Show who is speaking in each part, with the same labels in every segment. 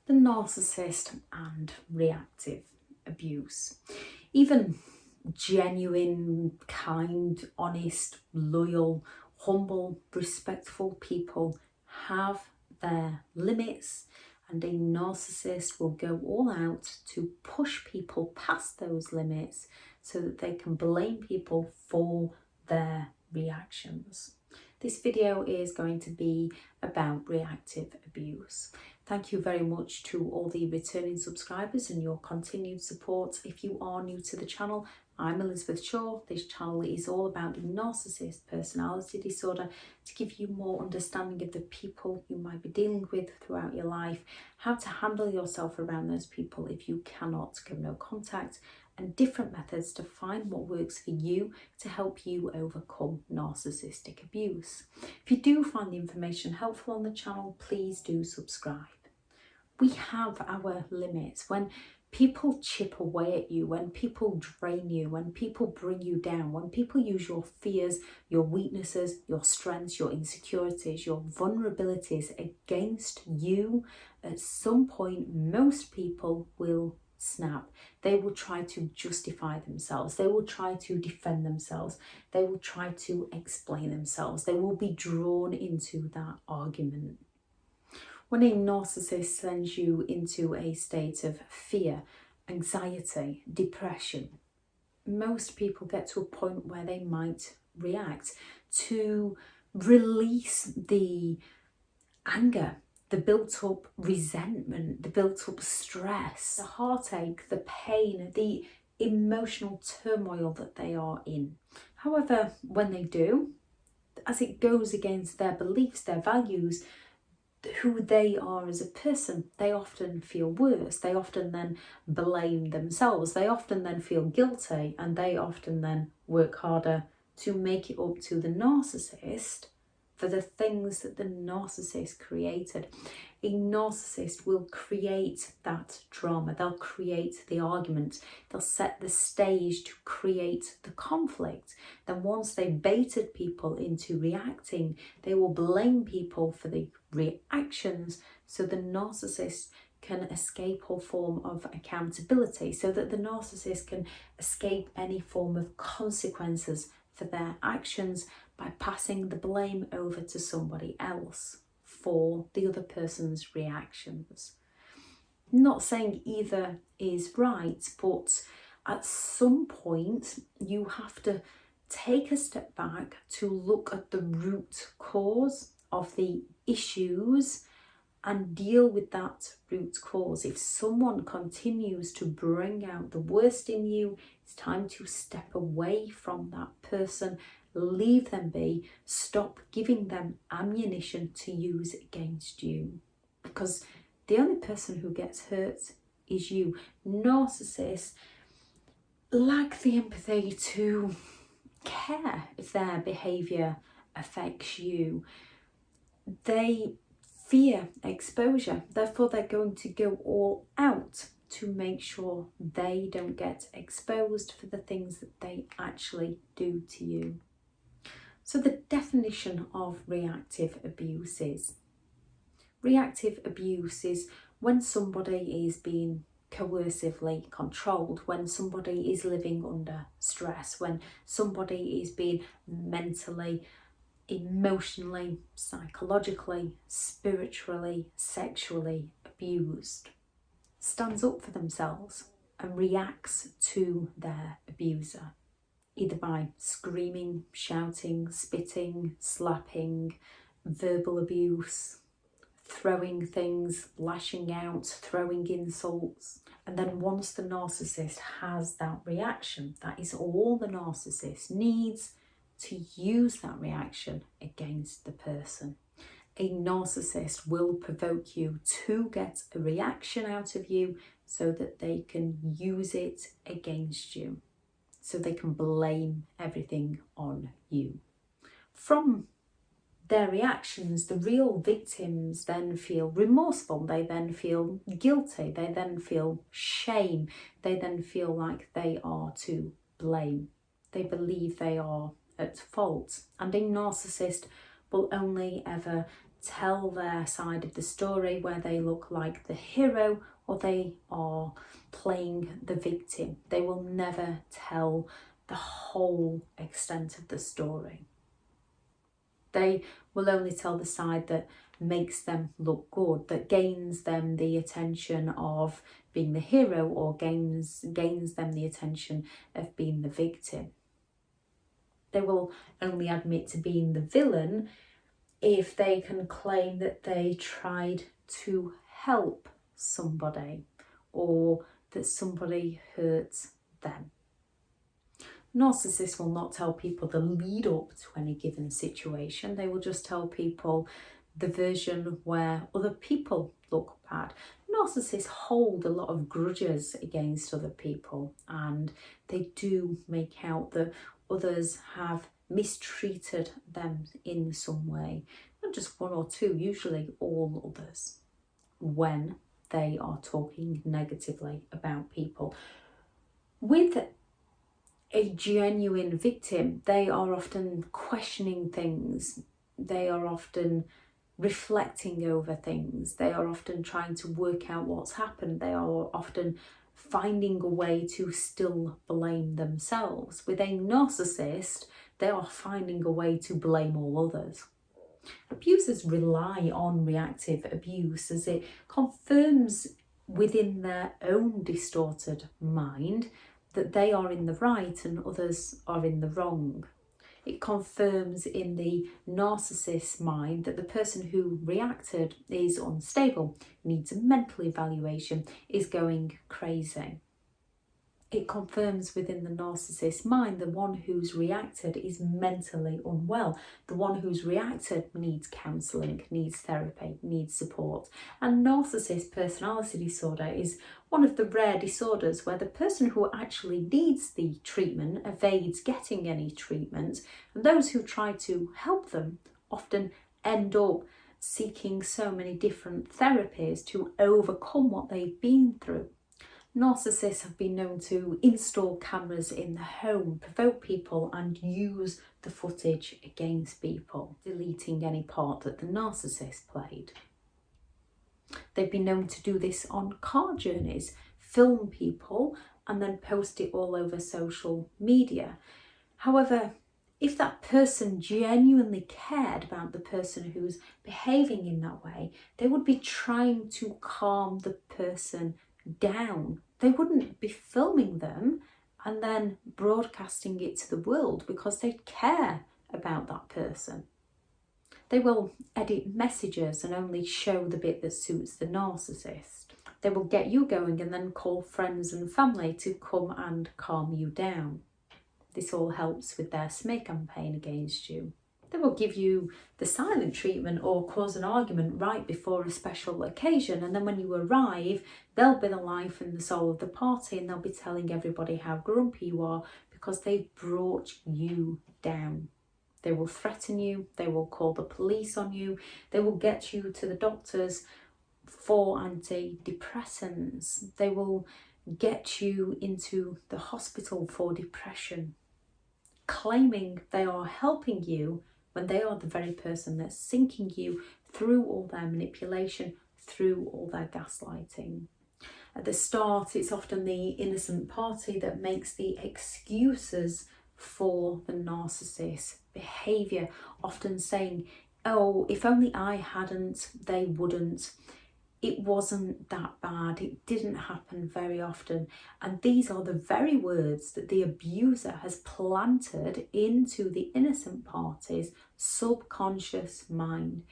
Speaker 1: the narcissist and reactive abuse. Even genuine, kind, honest, loyal, humble, respectful people have their limits, and a narcissist will go all out to push people past those limits so that they can blame people for their reactions. This video is going to be about reactive abuse. Thank you very much to all the returning subscribers and your continued support. If you are new to the channel, I'm Elizabeth Shaw. This channel is all about the narcissist personality disorder to give you more understanding of the people you might be dealing with throughout your life, how to handle yourself around those people if you cannot give no contact, and different methods to find what works for you to help you overcome narcissistic abuse. If you do find the information helpful on the channel, please do subscribe. We have our limits. When people chip away at you, when people drain you, when people bring you down, when people use your fears, your weaknesses, your strengths, your insecurities, your vulnerabilities against you, at some point most people will snap. They will try to justify themselves. They will try to defend themselves. They will try to explain themselves. They will be drawn into that argument. When a narcissist sends you into a state of fear, anxiety, depression, most people get to a point where they might react to release the anger, the built-up resentment, the built-up stress, the heartache, the pain, the emotional turmoil that they are in. However, when they do, as it goes against their beliefs, their values, who they are as a person, they often feel worse. They often then blame themselves. They often then feel guilty, and they often then work harder to make it up to the narcissist for the things that the narcissist created. A narcissist will create that drama. They'll create the argument. They'll set the stage to create the conflict. Then once they've baited people into reacting, they will blame people for the reactions so the narcissist can escape all form of accountability, so that the narcissist can escape any form of consequences for their actions by passing the blame over to somebody else for the other person's reactions. Not saying either is right, but at some point you have to take a step back to look at the root cause of the issues and deal with that root cause. If someone continues to bring out the worst in you, it's time to step away from that person, leave them be, stop giving them ammunition to use against you, because the only person who gets hurt is you. Narcissists lack the empathy to care if their behaviour affects you. They fear exposure, therefore they're going to go all out to make sure they don't get exposed for the things that they actually do to you. So the definition of reactive abuse is: reactive abuse is when somebody is being coercively controlled, when somebody is living under stress, when somebody is being mentally, emotionally, psychologically, spiritually, sexually abused, stands up for themselves and reacts to their abuser, either by screaming, shouting, spitting, slapping, verbal abuse, throwing things, lashing out, throwing insults. And then once the narcissist has that reaction, that is all the narcissist needs to use that reaction against the person. A narcissist will provoke you to get a reaction out of you so that they can use it against you, so they can blame everything on you. From their reactions, the real victims then feel remorseful, they then feel guilty, they then feel shame, they then feel like they are to blame. They believe they are at fault, and a narcissist will only ever tell their side of the story where they look like the hero or they are playing the victim. They will never tell the whole extent of the story. They will only tell the side that makes them look good, that gains them the attention of being the hero or gains them the attention of being the victim. They will only admit to being the villain if they can claim that they tried to help somebody or that somebody hurt them. Narcissists will not tell people the lead up to any given situation. They will just tell people the version where other people look bad. Narcissists hold a lot of grudges against other people, and they do make out that others have mistreated them in some way. Not just one or two, usually all others, when they are talking negatively about people. With a genuine victim, they are often questioning things. They are often reflecting over things. They are often trying to work out what's happened. They are often finding a way to still blame themselves. With a narcissist, they are finding a way to blame all others. Abusers rely on reactive abuse as it confirms within their own distorted mind that they are in the right and others are in the wrong. It confirms in the narcissist's mind that the person who reacted is unstable, needs a mental evaluation, is going crazy. It confirms within the narcissist's mind the one who's reacted is mentally unwell. The one who's reacted needs counselling, needs therapy, needs support. And narcissist personality disorder is one of the rare disorders where the person who actually needs the treatment evades getting any treatment, and those who try to help them often end up seeking so many different therapies to overcome what they've been through. Narcissists have been known to install cameras in the home, provoke people and use the footage against people, deleting any part that the narcissist played. They've been known to do this on car journeys, film people and then post it all over social media. However, if that person genuinely cared about the person who's behaving in that way, they would be trying to calm the person down. They wouldn't be filming them and then broadcasting it to the world because they care about that person. They will edit messages and only show the bit that suits the narcissist. They will get you going and then call friends and family to come and calm you down. This all helps with their smear campaign against you. They will give you the silent treatment or cause an argument right before a special occasion, and then when you arrive, they'll be the life and the soul of the party and they'll be telling everybody how grumpy you are because they've brought you down. They will threaten you, they will call the police on you, they will get you to the doctors for antidepressants, they will get you into the hospital for depression, claiming they are helping you when they are the very person that's sinking you through all their manipulation, through all their gaslighting. At the start, it's often the innocent party that makes the excuses for the narcissist's behaviour, often saying, oh, if only I hadn't, they wouldn't. It wasn't that bad, it didn't happen very often. And these are the very words that the abuser has planted into the innocent party's subconscious mind.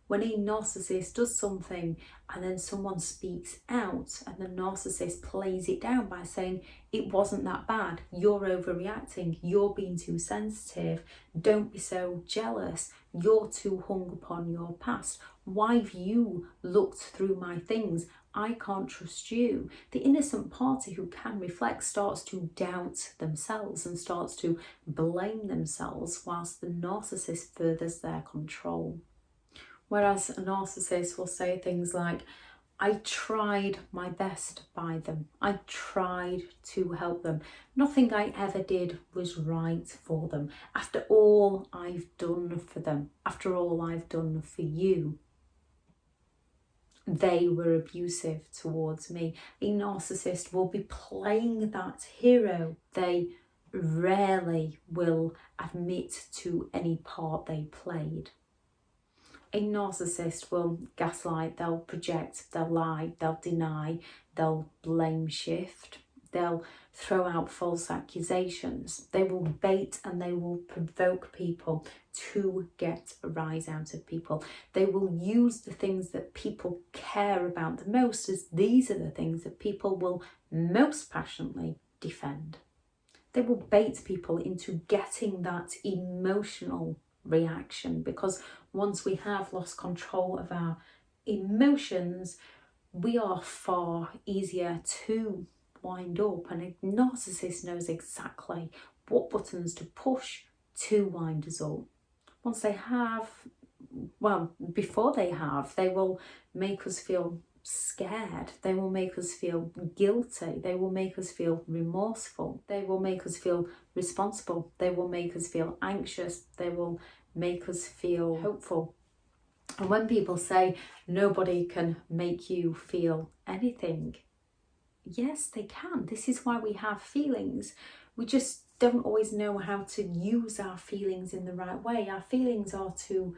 Speaker 1: When a narcissist does something and then someone speaks out and the narcissist plays it down by saying, it wasn't that bad, you're overreacting, you're being too sensitive, don't be so jealous, you're too hung upon your past, why have you looked through my things, I can't trust you. The innocent party who can reflect starts to doubt themselves and starts to blame themselves whilst the narcissist furthers their control. Whereas a narcissist will say things like, I tried my best by them. I tried to help them. Nothing I ever did was right for them. After all I've done for them, after all I've done for you, they were abusive towards me. A narcissist will be playing that hero. They rarely will admit to any part they played. A narcissist will gaslight, they'll project, they'll lie, they'll deny, they'll blame shift, they'll throw out false accusations, they will bait and they will provoke people to get a rise out of people. They will use the things that people care about the most, as these are the things that people will most passionately defend. They will bait people into getting that emotional reaction, because once we have lost control of our emotions, we are far easier to wind up, and a narcissist knows exactly what buttons to push to wind us up. Once they have, well, before they have, they will make us feel scared, they will make us feel guilty, they will make us feel remorseful, they will make us feel responsible, they will make us feel anxious, they will make us feel hopeful. And when people say nobody can make you feel anything, yes, they can. This is why we have feelings. We just don't always know how to use our feelings in the right way. Our feelings are to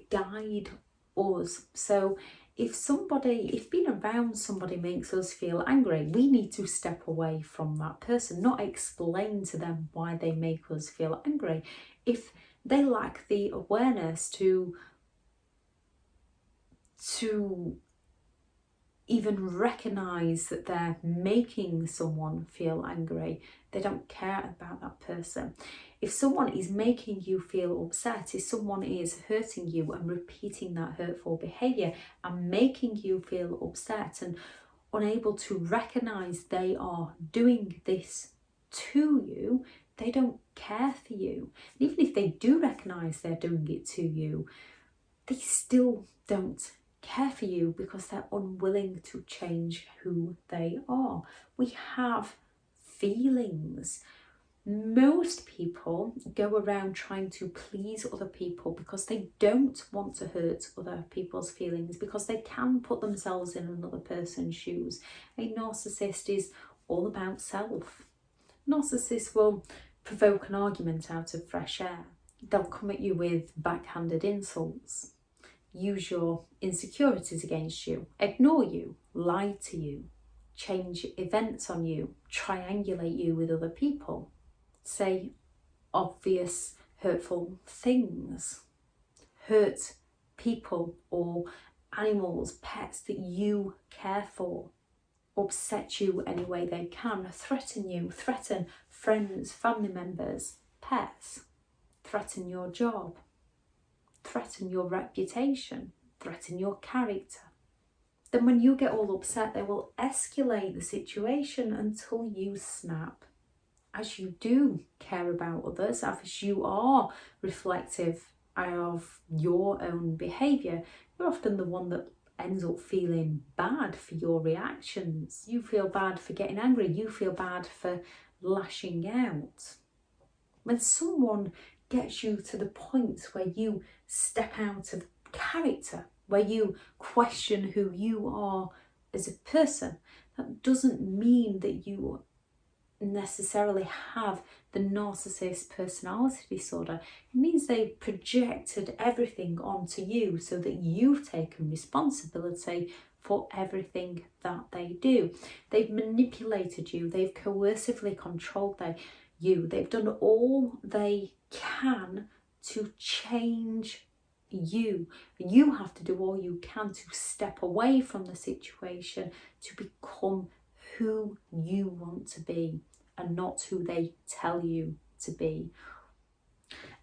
Speaker 1: guide us. So if being around somebody makes us feel angry, we need to step away from that person, not explain to them why they make us feel angry. If they lack the awareness to even recognise that they're making someone feel angry, they don't care about that person. If someone is making you feel upset, if someone is hurting you and repeating that hurtful behaviour and making you feel upset and unable to recognise they are doing this to you, they don't care for you. And even if they do recognise they're doing it to you, they still don't care for you because they're unwilling to change who they are. We have feelings. Most people go around trying to please other people because they don't want to hurt other people's feelings, because they can put themselves in another person's shoes. A narcissist is all about self. Narcissists will provoke an argument out of fresh air. They'll come at you with backhanded insults, use your insecurities against you, ignore you, lie to you, change events on you, triangulate you with other people, say obvious hurtful things, hurt people or animals, pets that you care for, upset you any way they can, threaten you, threaten friends, family members, pets, threaten your job, threaten your reputation, threaten your character. Then when you get all upset, they will escalate the situation until you snap. As you do care about others, as you are reflective of your own behaviour, you're often the one that ends up feeling bad for your reactions. You feel bad for getting angry, you feel bad for lashing out. When someone gets you to the point where you step out of character, where you question who you are as a person, that doesn't mean that you necessarily have the narcissist personality disorder. It means they've projected everything onto you so that you've taken responsibility for everything that they do. They've manipulated you, they've coercively controlled you, they've done all they can to change you. You have to do all you can to step away from the situation to become who you want to be and not who they tell you to be.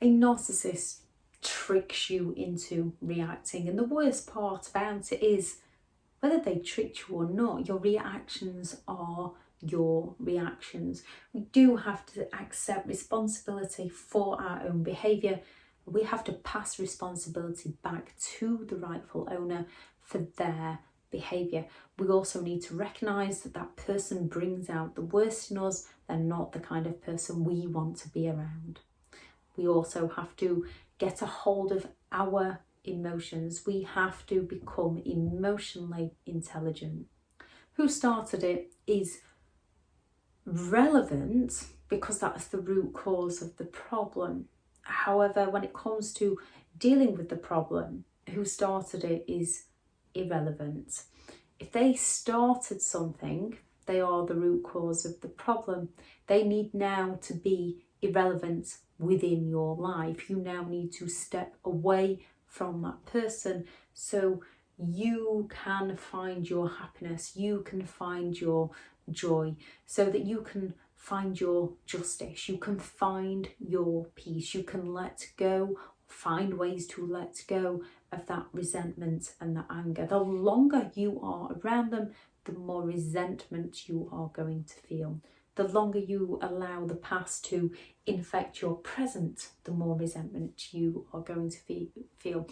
Speaker 1: A narcissist tricks you into reacting, and the worst part about it is, whether they tricked you or not, your reactions are your reactions. We do have to accept responsibility for our own behaviour. We have to pass responsibility back to the rightful owner for their behaviour. We also need to recognise that that person brings out the worst in us. They're not the kind of person we want to be around. We also have to get a hold of our emotions. We have to become emotionally intelligent. Who started it is relevant because that's the root cause of the problem. However, when it comes to dealing with the problem, who started it is irrelevant. If they started something, they are the root cause of the problem. They need now to be irrelevant within your life. You now need to step away from that person so you can find your happiness, you can find your joy, so that you can find your justice, you can find your peace, you can let go, find ways to let go of that resentment and that anger. The longer you are around them, the more resentment you are going to feel. The longer you allow the past to infect your present, the more resentment you are going to feel.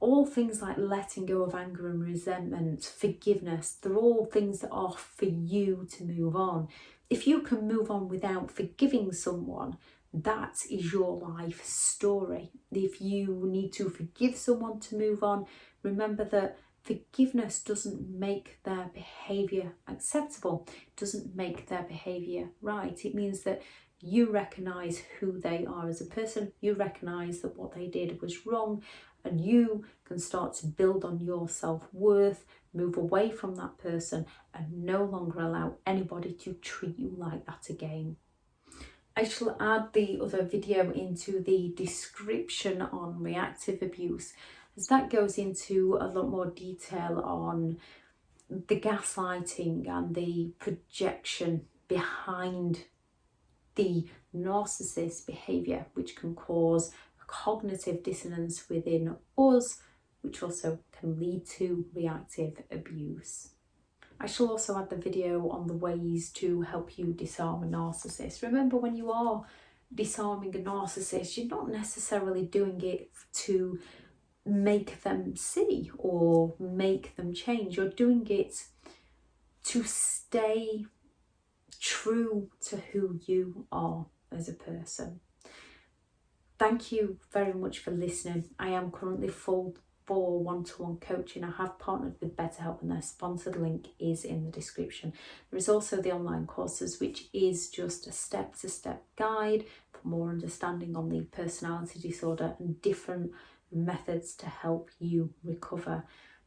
Speaker 1: All things like letting go of anger and resentment, forgiveness, they're all things that are for you to move on. If you can move on without forgiving someone, that is your life story. If you need to forgive someone to move on, remember that forgiveness doesn't make their behaviour acceptable, doesn't make their behaviour right. It means that you recognise who they are as a person, you recognise that what they did was wrong, and you can start to build on your self-worth, move away from that person and no longer allow anybody to treat you like that again. I shall add the other video into the description on reactive abuse, as that goes into a lot more detail on the gaslighting and the projection behind the narcissist behaviour, which can cause cognitive dissonance within us, which also can lead to reactive abuse. I shall also add the video on the ways to help you disarm a narcissist. Remember, when you are disarming a narcissist, you're not necessarily doing it to make them see or make them change. You're doing it to stay true to who you are as a person. Thank you very much for listening. I am currently full for one-to-one coaching. I have partnered with BetterHelp and their sponsored link is in the description. There is also the online courses, which is just a step-to-step guide for more understanding on the personality disorder and different methods to help you recover.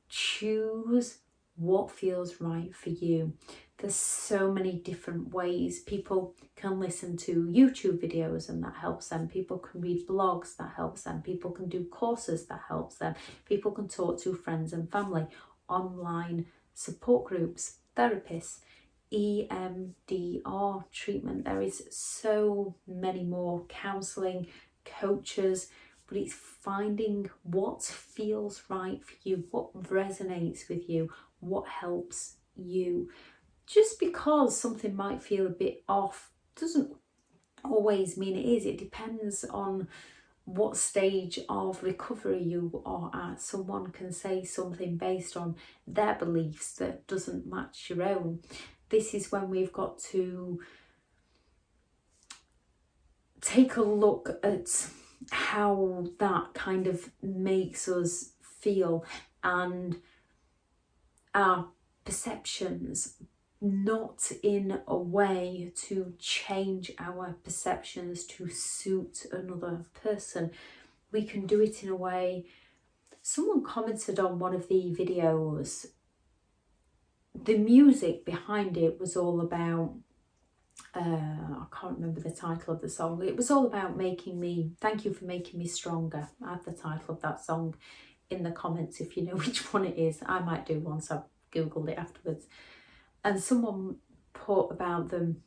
Speaker 1: Choose what feels right for you. There's so many different ways. People can listen to YouTube videos and that helps them. People can read blogs, that helps them. People can do courses, that helps them. People can talk to friends and family, online support groups, therapists, EMDR treatment. There is so many more, counselling, coaches, but it's finding what feels right for you, what resonates with you, what helps you. Just because something might feel a bit off doesn't always mean it is. It depends on what stage of recovery you are at. Someone can say something based on their beliefs that doesn't match your own. This is when we've got to take a look at how that kind of makes us feel and our perceptions, not in a way to change our perceptions to suit another person. We can do it in a way. Someone commented on one of the videos, the music behind it was all about, I can't remember the title of the song. It was all about making me, thank you for making me stronger. I have the title of that song in the comments if you know which one it is. I might do once I've googled it afterwards. And someone put about them,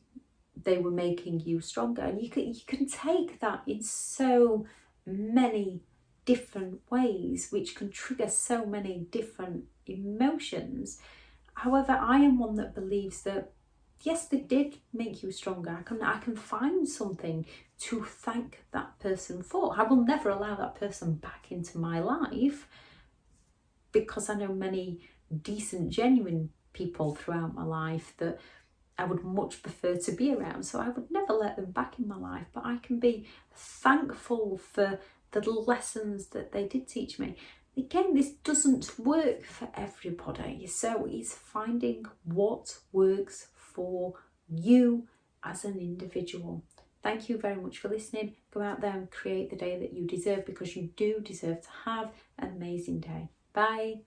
Speaker 1: they were making you stronger, and you can take that in so many different ways, which can trigger so many different emotions. However, I am one that believes that yes, they did make you stronger. I can find something to thank that person for. I will never allow that person back into my life, because I know many decent, genuine people throughout my life that I would much prefer to be around. So I would never let them back in my life, but I can be thankful for the lessons that they did teach me. Again, this doesn't work for everybody, so it's finding what works for you as an individual. Thank you very much for listening. Go out there and create the day that you deserve, because you do deserve to have an amazing day. Bye.